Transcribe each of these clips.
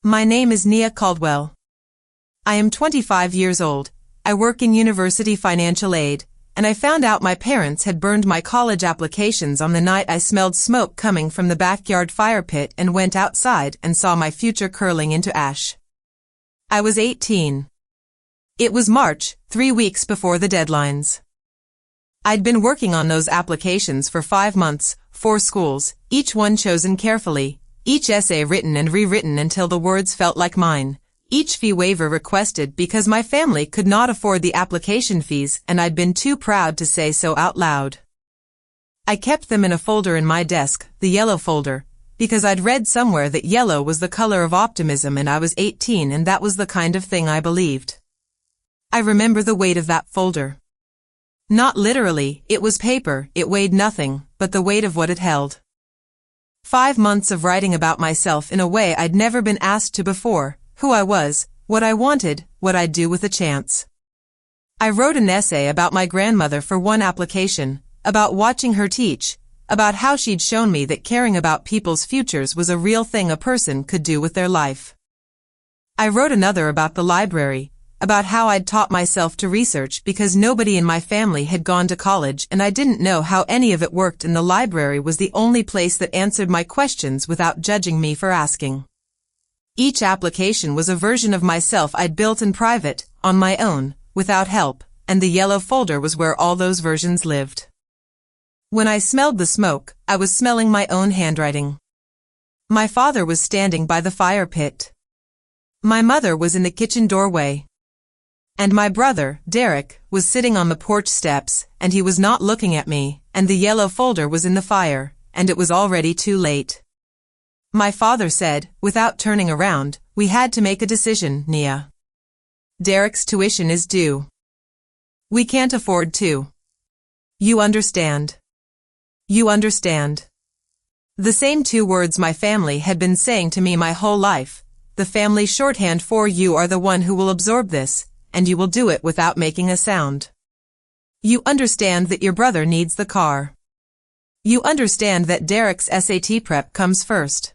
My name is Nia Caldwell. I am 25 years old. I work in university financial aid, and I found out my parents had burned my college applications on the night I smelled smoke coming from the backyard fire pit and went outside and saw my future curling into ash. I was 18. It was March, 3 weeks before the deadlines. I'd been working on those applications for 5 months, 4 schools, each one chosen carefully, each essay written and rewritten until the words felt like mine, each fee waiver requested because my family could not afford the application fees and I'd been too proud to say so out loud. I kept them in a folder in my desk, the yellow folder, because I'd read somewhere that yellow was the color of optimism and I was 18 and that was the kind of thing I believed. I remember the weight of that folder. Not literally, it was paper, it weighed nothing, but the weight of what it held. 5 months of writing about myself in a way I'd never been asked to before, who I was, what I wanted, what I'd do with a chance. I wrote an essay about my grandmother for one application, about watching her teach, about how she'd shown me that caring about people's futures was a real thing a person could do with their life. I wrote another about the library, about how I'd taught myself to research because nobody in my family had gone to college and I didn't know how any of it worked and the library was the only place that answered my questions without judging me for asking. Each application was a version of myself I'd built in private, on my own, without help, and the yellow folder was where all those versions lived. When I smelled the smoke, I was smelling my own handwriting. My father was standing by the fire pit. My mother was in the kitchen doorway. And my brother, Derek, was sitting on the porch steps, and he was not looking at me, and the yellow folder was in the fire, and it was already too late. My father said, without turning around, "We had to make a decision, Nia. Derek's tuition is due. We can't afford to. You understand. You understand." The same 2 words my family had been saying to me my whole life, the family shorthand for "you are the one who will absorb this, and you will do it without making a sound. You understand that your brother needs the car. You understand that Derek's SAT prep comes first.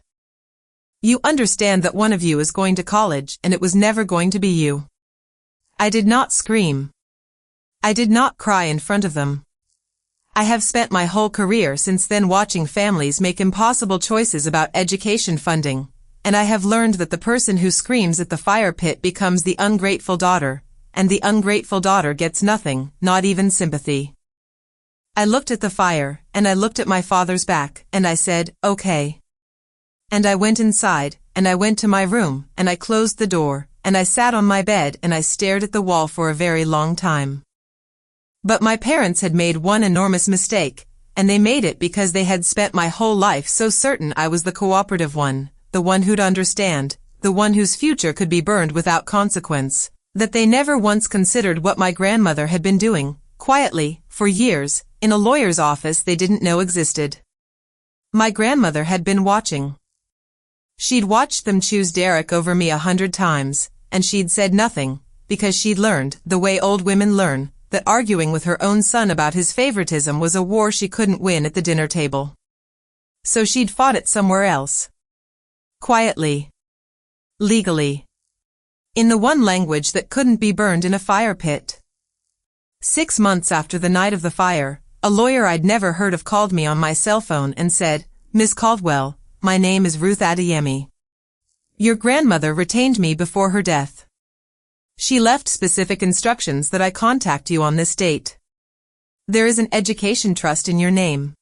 You understand that one of you is going to college and it was never going to be you." I did not scream. I did not cry in front of them. I have spent my whole career since then watching families make impossible choices about education funding, and I have learned that the person who screams at the fire pit becomes the ungrateful daughter, and the ungrateful daughter gets nothing, not even sympathy. I looked at the fire, and I looked at my father's back, and I said, "Okay." And I went inside, and I went to my room, and I closed the door, and I sat on my bed and I stared at the wall for a very long time. But my parents had made one enormous mistake, and they made it because they had spent my whole life so certain I was the cooperative one, the one who'd understand, the one whose future could be burned without consequence, that they never once considered what my grandmother had been doing, quietly, for years, in a lawyer's office they didn't know existed. My grandmother had been watching. She'd watched them choose Derek over me 100 times, and she'd said nothing, because she'd learned, the way old women learn, that arguing with her own son about his favoritism was a war she couldn't win at the dinner table. So she'd fought it somewhere else. Quietly. Legally. In the one language that couldn't be burned in a fire pit. 6 months after the night of the fire, a lawyer I'd never heard of called me on my cell phone and said, "Miss Caldwell, my name is Ruth Adeyemi. Your grandmother retained me before her death. She left specific instructions that I contact you on this date. There is an education trust in your name.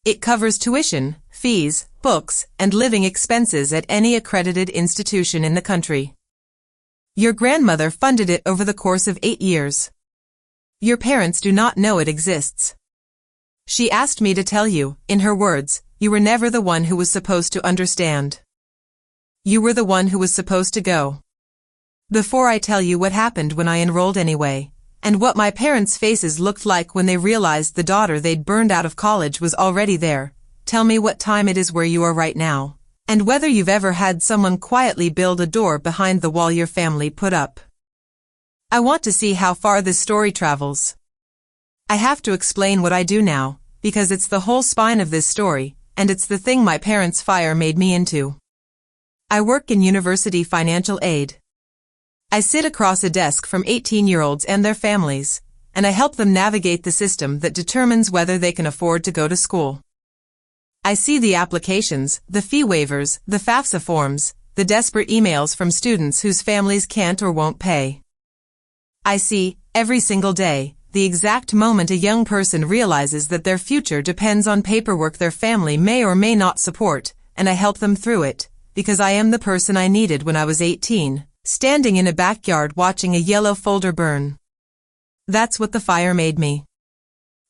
It covers tuition, fees, books, and living expenses at any accredited institution in the country. Your grandmother funded it over the course of 8 years. Your parents do not know it exists. She asked me to tell you, in her words, you were never the one who was supposed to understand. You were the one who was supposed to go. Before I tell you what happened when I enrolled anyway, and what my parents' faces looked like when they realized the daughter they'd burned out of college was already there, tell me what time it is where you are right now, and whether you've ever had someone quietly build a door behind the wall your family put up. I want to see how far this story travels. I have to explain what I do now, because it's the whole spine of this story, and it's the thing my parents' fire made me into. I work in university financial aid. I sit across a desk from 18-year-olds and their families, and I help them navigate the system that determines whether they can afford to go to school. I see the applications, the fee waivers, the FAFSA forms, the desperate emails from students whose families can't or won't pay. I see, every single day, the exact moment a young person realizes that their future depends on paperwork their family may or may not support, and I help them through it, because I am the person I needed when I was 18, standing in a backyard watching a yellow folder burn. That's what the fire made me.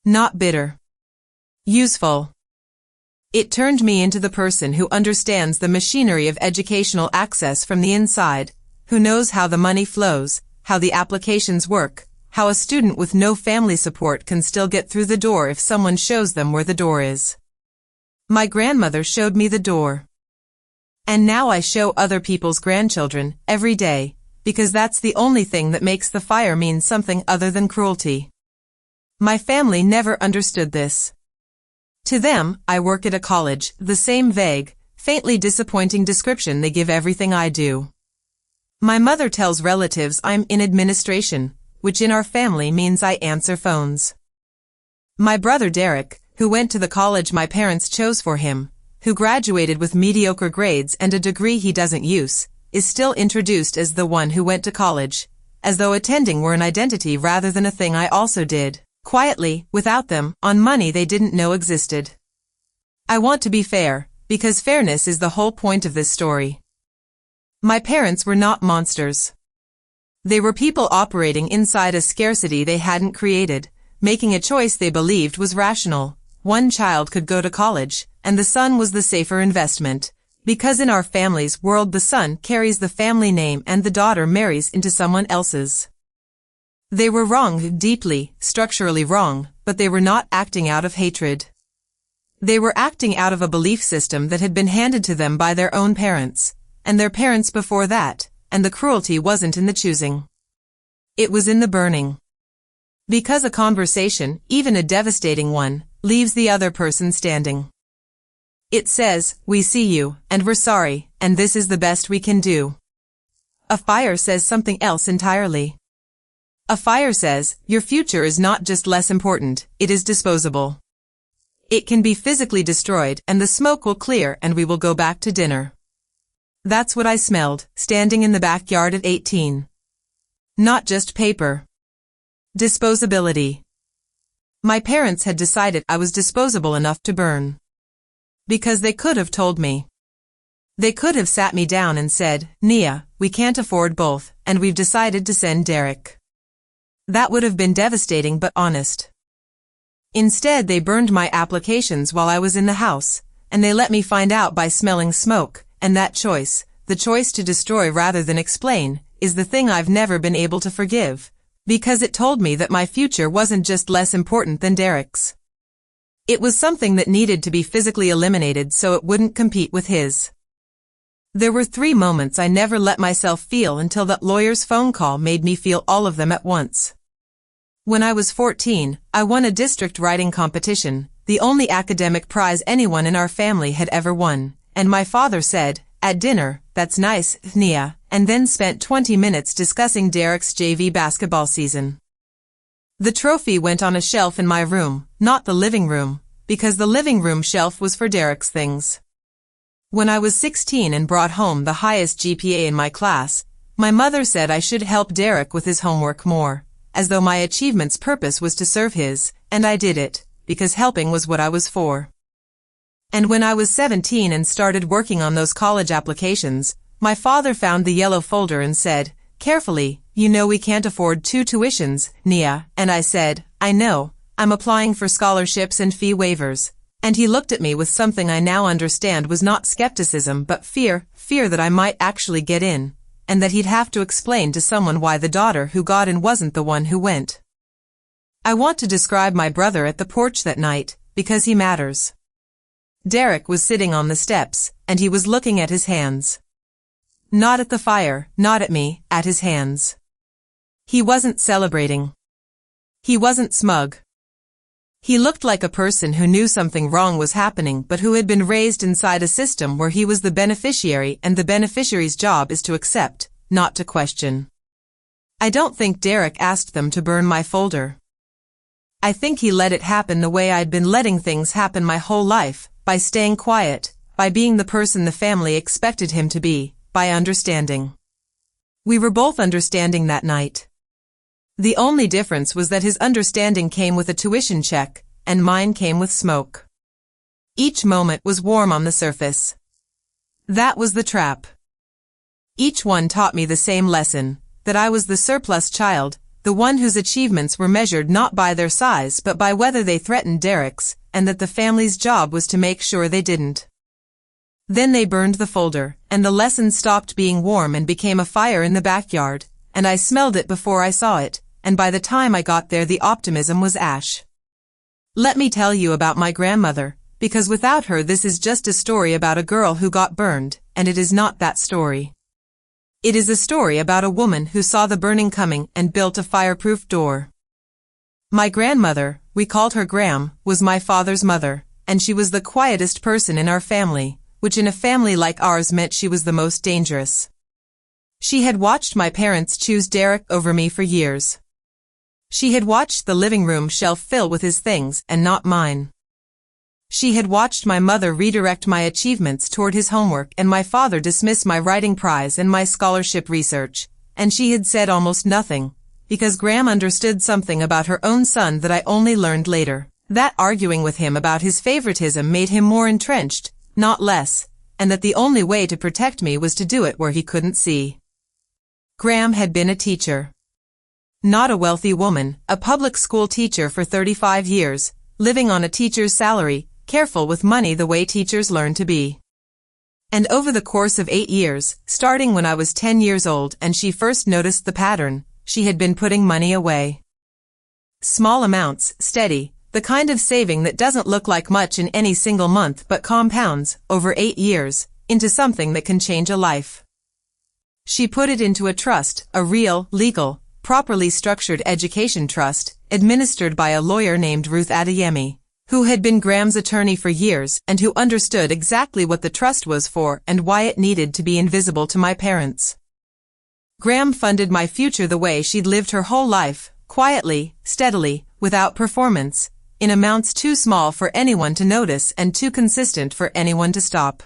Not bitter. Useful. It turned me into the person who understands the machinery of educational access from the inside, who knows how the money flows, how the applications work, how a student with no family support can still get through the door if someone shows them where the door is. My grandmother showed me the door. And now I show other people's grandchildren, every day, because that's the only thing that makes the fire mean something other than cruelty. My family never understood this. To them, I work at a college, the same vague, faintly disappointing description they give everything I do. My mother tells relatives I'm in administration, which in our family means I answer phones. My brother Derek, who went to the college my parents chose for him, who graduated with mediocre grades and a degree he doesn't use, is still introduced as the one who went to college, as though attending were an identity rather than a thing I also did, quietly, without them, on money they didn't know existed. I want to be fair, because fairness is the whole point of this story. My parents were not monsters. They were people operating inside a scarcity they hadn't created, making a choice they believed was rational. One child could go to college, and the son was the safer investment, because in our family's world the son carries the family name and the daughter marries into someone else's. They were wrong, deeply, structurally wrong, but they were not acting out of hatred. They were acting out of a belief system that had been handed to them by their own parents, and their parents before that, and the cruelty wasn't in the choosing. It was in the burning. Because a conversation, even a devastating one, leaves the other person standing. It says, "We see you, and we're sorry, and this is the best we can do." A fire says something else entirely. A fire says, your future is not just less important, it is disposable. It can be physically destroyed and the smoke will clear and we will go back to dinner. That's what I smelled, standing in the backyard at 18. Not just paper. Disposability. My parents had decided I was disposable enough to burn. Because they could have told me. They could have sat me down and said, "Nia, we can't afford both, and we've decided to send Derek." That would have been devastating but honest. Instead they burned my applications while I was in the house, and they let me find out by smelling smoke, and that choice, the choice to destroy rather than explain, is the thing I've never been able to forgive, because it told me that my future wasn't just less important than Derek's. It was something that needed to be physically eliminated so it wouldn't compete with his. There were 3 moments I never let myself feel until that lawyer's phone call made me feel all of them at once. When I was 14, I won a district writing competition, the only academic prize anyone in our family had ever won, and my father said, at dinner, "That's nice, Nia," and then spent 20 minutes discussing Derek's JV basketball season. The trophy went on a shelf in my room, not the living room, because the living room shelf was for Derek's things. When I was 16 and brought home the highest GPA in my class, my mother said I should help Derek with his homework more, as though my achievement's purpose was to serve his, and I did it, because helping was what I was for. And when I was 17 and started working on those college applications, my father found the yellow folder and said, "Carefully, you know we can't afford 2 tuitions, Nia," and I said, "I know, I'm applying for scholarships and fee waivers," and he looked at me with something I now understand was not skepticism but fear that I might actually get in, and that he'd have to explain to someone why the daughter who got in wasn't the one who went. I want to describe my brother at the porch that night, because he matters. Derek was sitting on the steps, and he was looking at his hands. Not at the fire, not at me, at his hands. He wasn't celebrating. He wasn't smug. He looked like a person who knew something wrong was happening but who had been raised inside a system where he was the beneficiary and the beneficiary's job is to accept, not to question. I don't think Derek asked them to burn my folder. I think he let it happen the way I'd been letting things happen my whole life, by staying quiet, by being the person the family expected him to be, by understanding. We were both understanding that night. The only difference was that his understanding came with a tuition check, and mine came with smoke. Each moment was warm on the surface. That was the trap. Each one taught me the same lesson, that I was the surplus child, the one whose achievements were measured not by their size but by whether they threatened Derek's, and that the family's job was to make sure they didn't. Then they burned the folder, and the lesson stopped being warm and became a fire in the backyard, and I smelled it before I saw it, and by the time I got there the optimism was ash. Let me tell you about my grandmother, because without her this is just a story about a girl who got burned, and it is not that story. It is a story about a woman who saw the burning coming and built a fireproof door. My grandmother, we called her Gram, was my father's mother, and she was the quietest person in our family, which in a family like ours meant she was the most dangerous. She had watched my parents choose Derek over me for years. She had watched the living room shelf fill with his things and not mine. She had watched my mother redirect my achievements toward his homework and my father dismiss my writing prize and my scholarship research, and she had said almost nothing, because Gram understood something about her own son that I only learned later, that arguing with him about his favoritism made him more entrenched, not less, and that the only way to protect me was to do it where he couldn't see. Gram had been a teacher. Not a wealthy woman, a public school teacher for 35 years, living on a teacher's salary, careful with money the way teachers learn to be. And over the course of 8 years, starting when I was 10 years old and she first noticed the pattern, she had been putting money away. Small amounts, steady, the kind of saving that doesn't look like much in any single month but compounds, over 8 years, into something that can change a life. She put it into a trust, a real, legal, properly structured education trust, administered by a lawyer named Ruth Adeyemi, who had been Gram's attorney for years and who understood exactly what the trust was for and why it needed to be invisible to my parents. Gram funded my future the way she'd lived her whole life, quietly, steadily, without performance, in amounts too small for anyone to notice and too consistent for anyone to stop.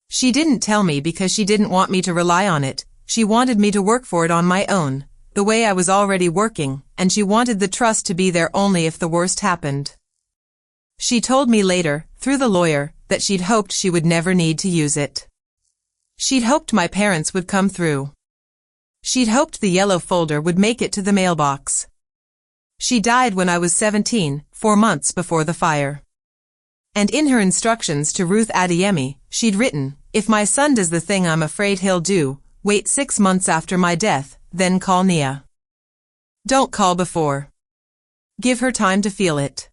She didn't tell me because she didn't want me to rely on it, she wanted me to work for it on my own, the way I was already working, and she wanted the trust to be there only if the worst happened. She told me later, through the lawyer, that she'd hoped she would never need to use it. She'd hoped my parents would come through. She'd hoped the yellow folder would make it to the mailbox. She died when I was 17, 4 months before the fire. And in her instructions to Ruth Adeyemi, she'd written, "If my son does the thing I'm afraid he'll do, wait 6 months after my death, then call Nia. Don't call before. Give her time to feel it.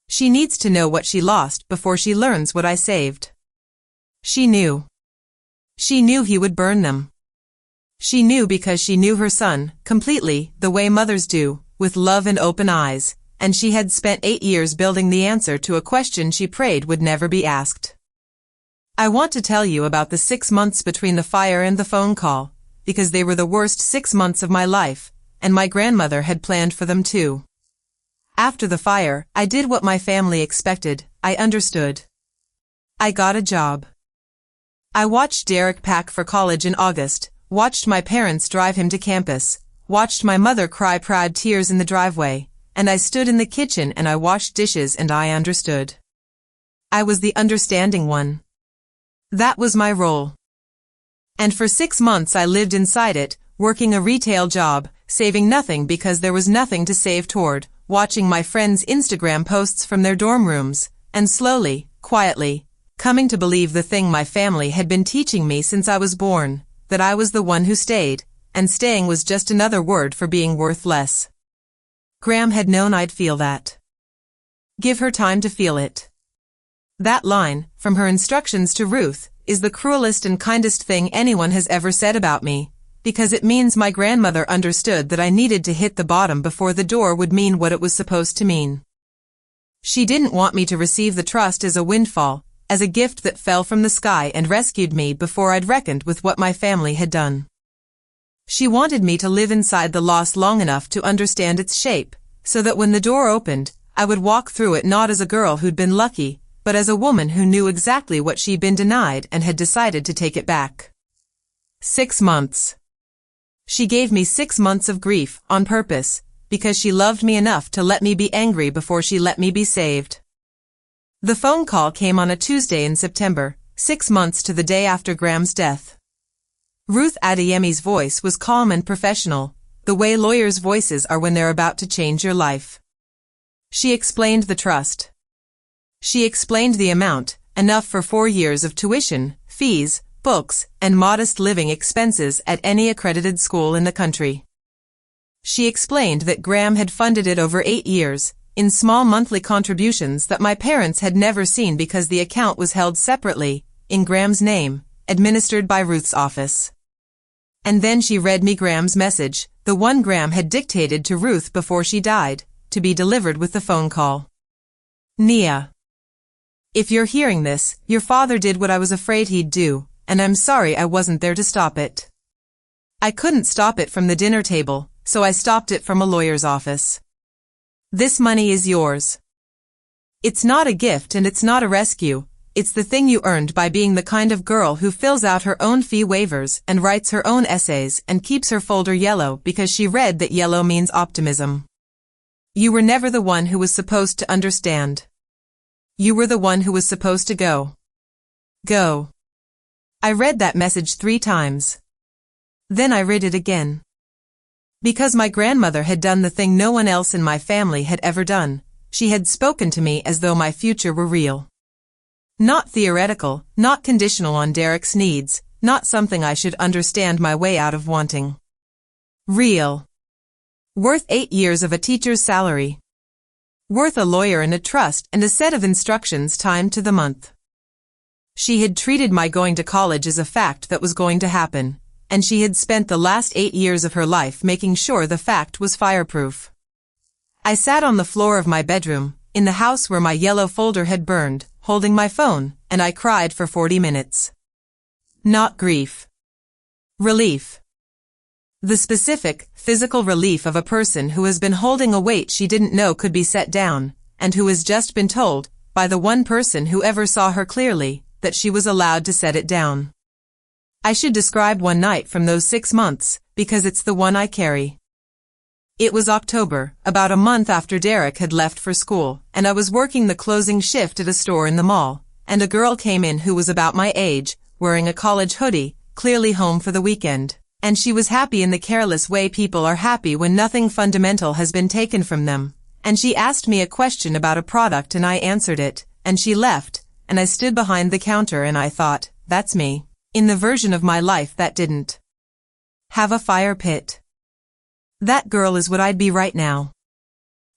She needs to know what she lost before she learns what I saved." She knew. She knew he would burn them. She knew because she knew her son, completely, the way mothers do, with love and open eyes, and she had spent 8 years building the answer to a question she prayed would never be asked. I want to tell you about the 6 months between the fire and the phone call, because they were the worst 6 months of my life, and my grandmother had planned for them too. After the fire, I did what my family expected, I understood. I got a job. I watched Derek pack for college in August, watched my parents drive him to campus, watched my mother cry proud tears in the driveway, and I stood in the kitchen and I washed dishes and I understood. I was the understanding one. That was my role. And for 6 months I lived inside it, working a retail job, saving nothing because there was nothing to save toward, watching my friends' Instagram posts from their dorm rooms, and slowly, quietly, coming to believe the thing my family had been teaching me since I was born, that I was the one who stayed, and staying was just another word for being worth less. Gram had known I'd feel that. Give her time to feel it. That line, from her instructions to Ruth, is the cruelest and kindest thing anyone has ever said about me, because it means my grandmother understood that I needed to hit the bottom before the door would mean what it was supposed to mean. She didn't want me to receive the trust as a windfall, as a gift that fell from the sky and rescued me before I'd reckoned with what my family had done. She wanted me to live inside the loss long enough to understand its shape, so that when the door opened, I would walk through it not as a girl who'd been lucky, but as a woman who knew exactly what she'd been denied and had decided to take it back. 6 months. She gave me 6 months of grief, on purpose, because she loved me enough to let me be angry before she let me be saved. The phone call came on a Tuesday in September, 6 months to the day after Graham's death. Ruth Adeyemi's voice was calm and professional, the way lawyers' voices are when they're about to change your life. She explained the trust. She explained the amount, enough for 4 years of tuition, fees, books, and modest living expenses at any accredited school in the country. She explained that Graham had funded it over 8 years, in small monthly contributions that my parents had never seen because the account was held separately, in Graham's name, administered by Ruth's office. And then she read me Graham's message, the one Graham had dictated to Ruth before she died, to be delivered with the phone call. Nia. If you're hearing this, your father did what I was afraid he'd do, and I'm sorry I wasn't there to stop it. I couldn't stop it from the dinner table, so I stopped it from a lawyer's office. This money is yours. It's not a gift and it's not a rescue. It's the thing you earned by being the kind of girl who fills out her own fee waivers and writes her own essays and keeps her folder yellow because she read that yellow means optimism. You were never the one who was supposed to understand. You were the one who was supposed to go. Go. I read that message 3 times. Then I read it again. Because my grandmother had done the thing no one else in my family had ever done. She had spoken to me as though my future were real. Not theoretical, not conditional on Derek's needs, not something I should understand my way out of wanting. Real. Worth 8 years of a teacher's salary. Worth a lawyer and a trust and a set of instructions timed to the month. She had treated my going to college as a fact that was going to happen, and she had spent the last 8 years of her life making sure the fact was fireproof. I sat on the floor of my bedroom, in the house where my yellow folder had burned, holding my phone, and I cried for 40 minutes. Not grief. Relief. The specific, physical relief of a person who has been holding a weight she didn't know could be set down, and who has just been told, by the one person who ever saw her clearly, that she was allowed to set it down. I should describe one night from those 6 months, because it's the one I carry. It was October, about a month after Derek had left for school, and I was working the closing shift at a store in the mall, and a girl came in who was about my age, wearing a college hoodie, clearly home for the weekend, and she was happy in the careless way people are happy when nothing fundamental has been taken from them, and she asked me a question about a product and I answered it, and she left, and I stood behind the counter and I thought, that's me, in the version of my life that didn't have a fire pit. That girl is what I'd be right now.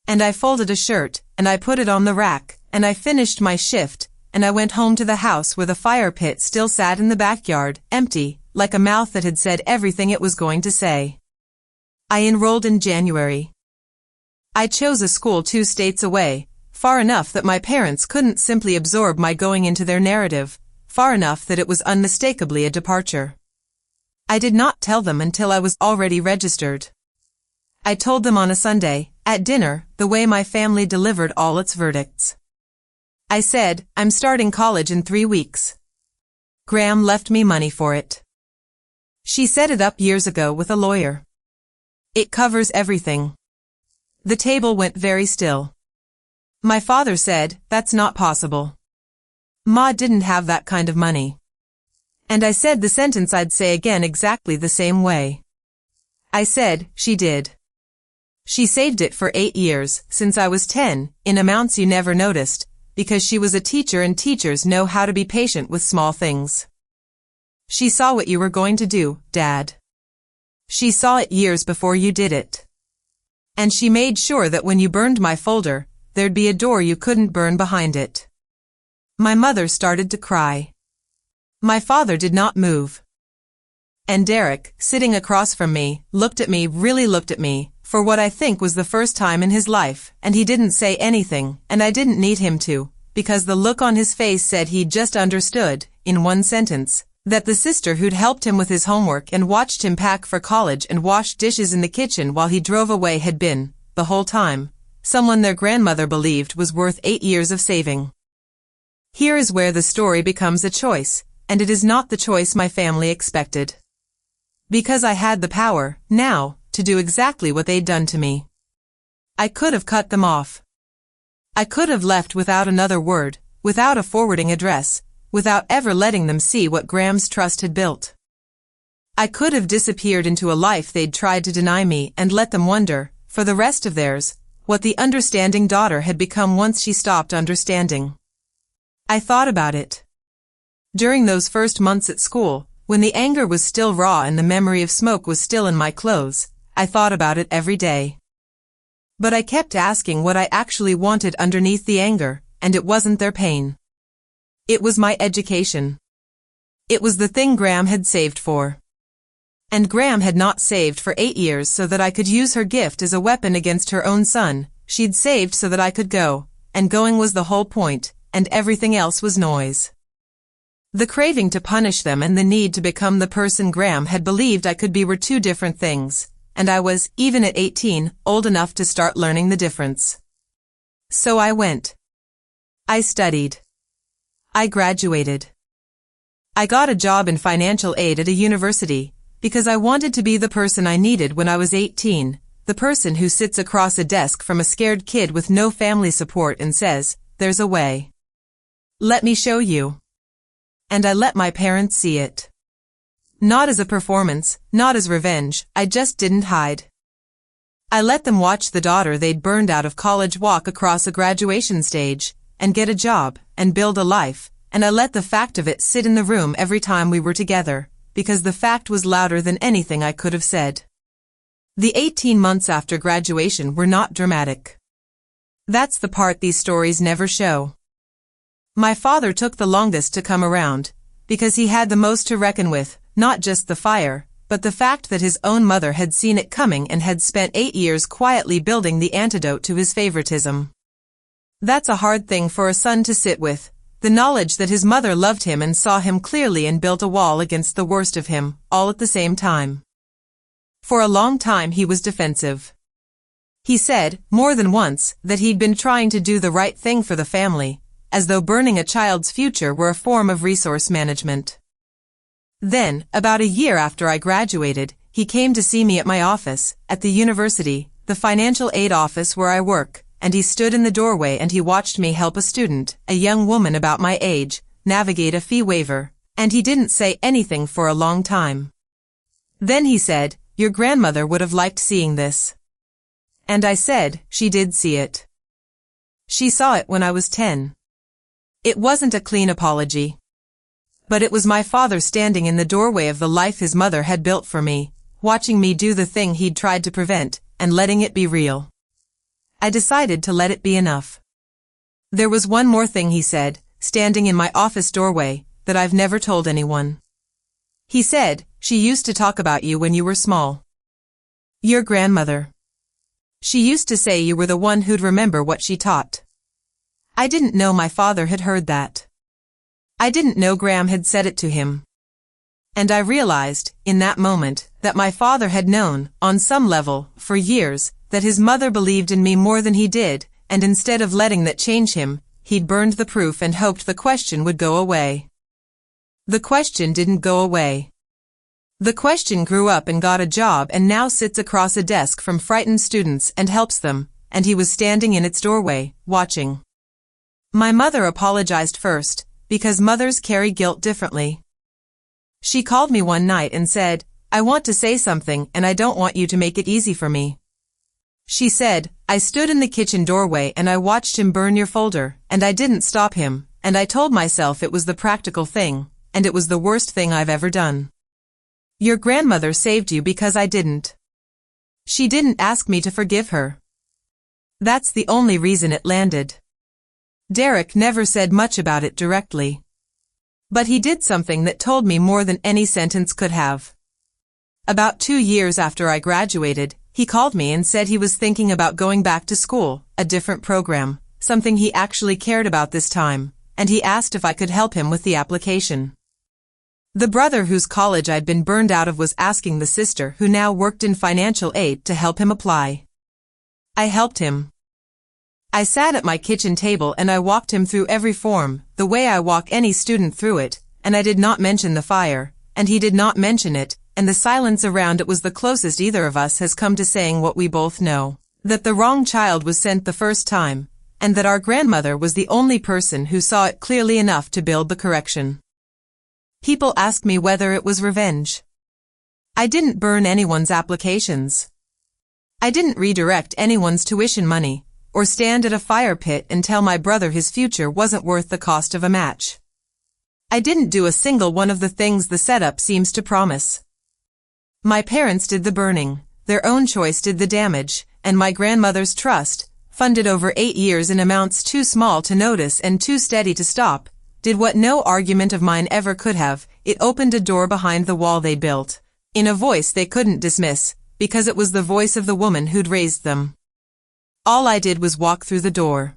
And I folded a shirt, and I put it on the rack, and I finished my shift, and I went home to the house where the fire pit still sat in the backyard, empty, like a mouth that had said everything it was going to say. I enrolled in January. I chose a school 2 states away, far enough that my parents couldn't simply absorb my going into their narrative, far enough that it was unmistakably a departure. I did not tell them until I was already registered. I told them on a Sunday, at dinner, the way my family delivered all its verdicts. I said, I'm starting college in 3 weeks. Graham left me money for it. She set it up years ago with a lawyer. It covers everything. The table went very still. My father said, that's not possible. Ma didn't have that kind of money. And I said the sentence I'd say again exactly the same way. I said, she did. She saved it for 8 years, since I was 10, in amounts you never noticed, because she was a teacher and teachers know how to be patient with small things. She saw what you were going to do, Dad. She saw it years before you did it. And she made sure that when you burned my folder, there'd be a door you couldn't burn behind it. My mother started to cry. My father did not move. And Derek, sitting across from me, really looked at me, for what I think was the first time in his life, and he didn't say anything, and I didn't need him to, because the look on his face said he'd just understood, in one sentence, that the sister who'd helped him with his homework and watched him pack for college and wash dishes in the kitchen while he drove away had been, the whole time, someone their grandmother believed was worth 8 years of saving. Here is where the story becomes a choice, and it is not the choice my family expected. Because I had the power, now, to do exactly what they'd done to me. I could have cut them off. I could have left without another word, without a forwarding address, without ever letting them see what Graham's trust had built. I could have disappeared into a life they'd tried to deny me and let them wonder, for the rest of theirs, what the understanding daughter had become once she stopped understanding. I thought about it. During those first months at school, when the anger was still raw and the memory of smoke was still in my clothes, I thought about it every day. But I kept asking what I actually wanted underneath the anger, and it wasn't their pain. It was my education. It was the thing Graham had saved for. And Graham had not saved for 8 years so that I could use her gift as a weapon against her own son. She'd saved so that I could go, and going was the whole point, and everything else was noise. The craving to punish them and the need to become the person Graham had believed I could be were two different things, and I was, even at 18, old enough to start learning the difference. So I went. I studied. I graduated. I got a job in financial aid at a university, because I wanted to be the person I needed when I was 18, the person who sits across a desk from a scared kid with no family support and says, "There's a way. Let me show you." And I let my parents see it. Not as a performance, not as revenge, I just didn't hide. I let them watch the daughter they'd burned out of college walk across a graduation stage, and get a job, and build a life, and I let the fact of it sit in the room every time we were together, because the fact was louder than anything I could have said. The 18 months after graduation were not dramatic. That's the part these stories never show. My father took the longest to come around, because he had the most to reckon with, not just the fire, but the fact that his own mother had seen it coming and had spent 8 years quietly building the antidote to his favoritism. That's a hard thing for a son to sit with, the knowledge that his mother loved him and saw him clearly and built a wall against the worst of him, all at the same time. For a long time he was defensive. He said, more than once, that he'd been trying to do the right thing for the family, as though burning a child's future were a form of resource management. Then, about a year after I graduated, he came to see me at my office, at the university, the financial aid office where I work, and he stood in the doorway and he watched me help a student, a young woman about my age, navigate a fee waiver, and he didn't say anything for a long time. Then he said, "Your grandmother would have liked seeing this." And I said, she did see it. She saw it when I was 10. It wasn't a clean apology. But it was my father standing in the doorway of the life his mother had built for me, watching me do the thing he'd tried to prevent, and letting it be real. I decided to let it be enough. There was one more thing he said, standing in my office doorway, that I've never told anyone. He said, "She used to talk about you when you were small. Your grandmother. She used to say you were the one who'd remember what she taught." I didn't know my father had heard that. I didn't know Graham had said it to him. And I realized, in that moment, that my father had known, on some level, for years, that his mother believed in me more than he did, and instead of letting that change him, he'd burned the proof and hoped the question would go away. The question didn't go away. The question grew up and got a job and now sits across a desk from frightened students and helps them, and he was standing in its doorway, watching. My mother apologized first, because mothers carry guilt differently. She called me one night and said, "I want to say something and I don't want you to make it easy for me." She said, "I stood in the kitchen doorway and I watched him burn your folder, and I didn't stop him, and I told myself it was the practical thing, and it was the worst thing I've ever done. Your grandmother saved you because I didn't. She didn't ask me to forgive her." That's the only reason it landed. Derek never said much about it directly. But he did something that told me more than any sentence could have. About 2 years after I graduated, He called me and said he was thinking about going back to school, a different program, something he actually cared about this time, and he asked if I could help him with the application. The brother whose college I'd been burned out of was asking the sister who now worked in financial aid to help him apply. I helped him. I sat at my kitchen table and I walked him through every form, the way I walk any student through it, and I did not mention the fire, and he did not mention it, and the silence around it was the closest either of us has come to saying what we both know, that the wrong child was sent the first time, and that our grandmother was the only person who saw it clearly enough to build the correction. People ask me whether it was revenge. I didn't burn anyone's applications. I didn't redirect anyone's tuition money, or stand at a fire pit and tell my brother his future wasn't worth the cost of a match. I didn't do a single one of the things the setup seems to promise. My parents did the burning, their own choice did the damage, and my grandmother's trust, funded over 8 years in amounts too small to notice and too steady to stop, did what no argument of mine ever could have. It opened a door behind the wall they built, in a voice they couldn't dismiss, because it was the voice of the woman who'd raised them. All I did was walk through the door.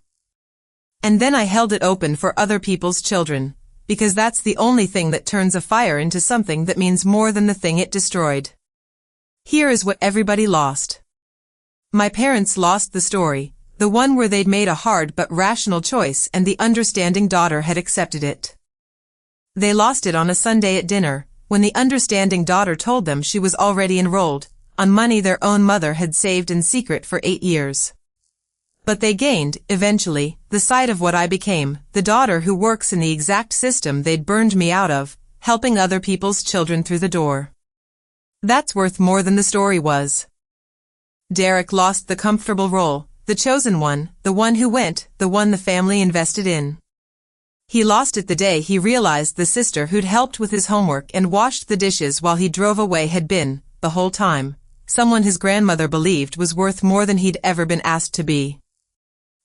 And then I held it open for other people's children, because that's the only thing that turns a fire into something that means more than the thing it destroyed. Here is what everybody lost. My parents lost the story, the one where they'd made a hard but rational choice and the understanding daughter had accepted it. They lost it on a Sunday at dinner, when the understanding daughter told them she was already enrolled, on money their own mother had saved in secret for 8 years. But they gained, eventually, the sight of what I became, the daughter who works in the exact system they'd burned me out of, helping other people's children through the door. That's worth more than the story was. Derek lost the comfortable role, the chosen one, the one who went, the one the family invested in. He lost it the day he realized the sister who'd helped with his homework and washed the dishes while he drove away had been, the whole time, someone his grandmother believed was worth more than he'd ever been asked to be.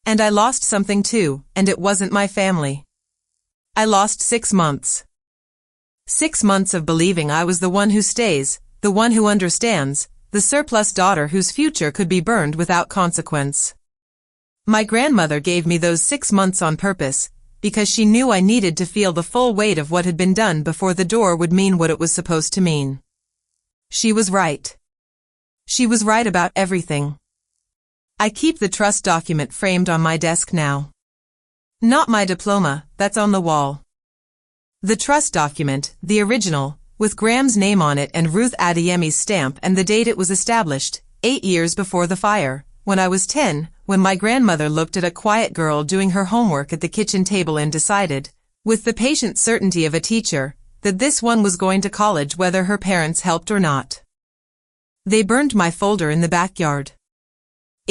And I lost something too, and it wasn't my family. I lost 6 months. 6 months of believing I was the one who stays, the one who understands, the surplus daughter whose future could be burned without consequence. My grandmother gave me those 6 months on purpose, because she knew I needed to feel the full weight of what had been done before the door would mean what it was supposed to mean. She was right. She was right about everything. I keep the trust document framed on my desk now. Not my diploma, that's on the wall. The trust document, the original, with Graham's name on it and Ruth Adeyemi's stamp and the date it was established, 8 years before the fire, when I was 10, when my grandmother looked at a quiet girl doing her homework at the kitchen table and decided, with the patient certainty of a teacher, that this one was going to college whether her parents helped or not. They burned my folder in the backyard.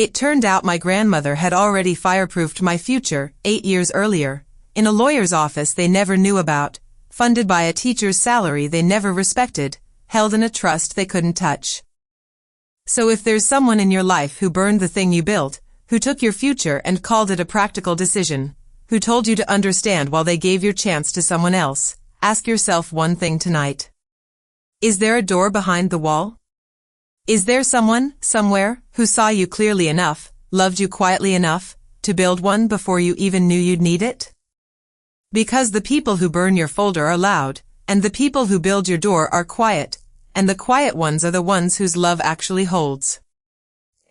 It turned out my grandmother had already fireproofed my future 8 years earlier, in a lawyer's office they never knew about, funded by a teacher's salary they never respected, held in a trust they couldn't touch. So if there's someone in your life who burned the thing you built, who took your future and called it a practical decision, who told you to understand while they gave your chance to someone else, ask yourself one thing tonight. Is there a door behind the wall? Is there someone, somewhere, who saw you clearly enough, loved you quietly enough, to build one before you even knew you'd need it? Because the people who burn your folder are loud, and the people who build your door are quiet, and the quiet ones are the ones whose love actually holds.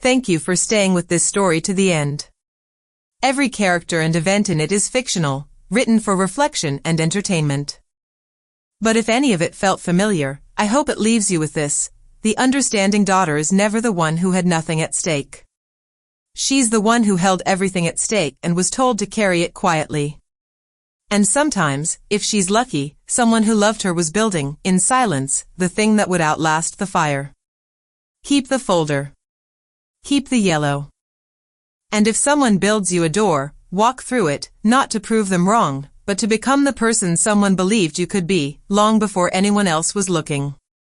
Thank you for staying with this story to the end. Every character and event in it is fictional, written for reflection and entertainment. But if any of it felt familiar, I hope it leaves you with this: the understanding daughter is never the one who had nothing at stake. She's the one who held everything at stake and was told to carry it quietly. And sometimes, if she's lucky, someone who loved her was building, in silence, the thing that would outlast the fire. Keep the folder. Keep the yellow. And if someone builds you a door, walk through it, not to prove them wrong, but to become the person someone believed you could be, long before anyone else was looking.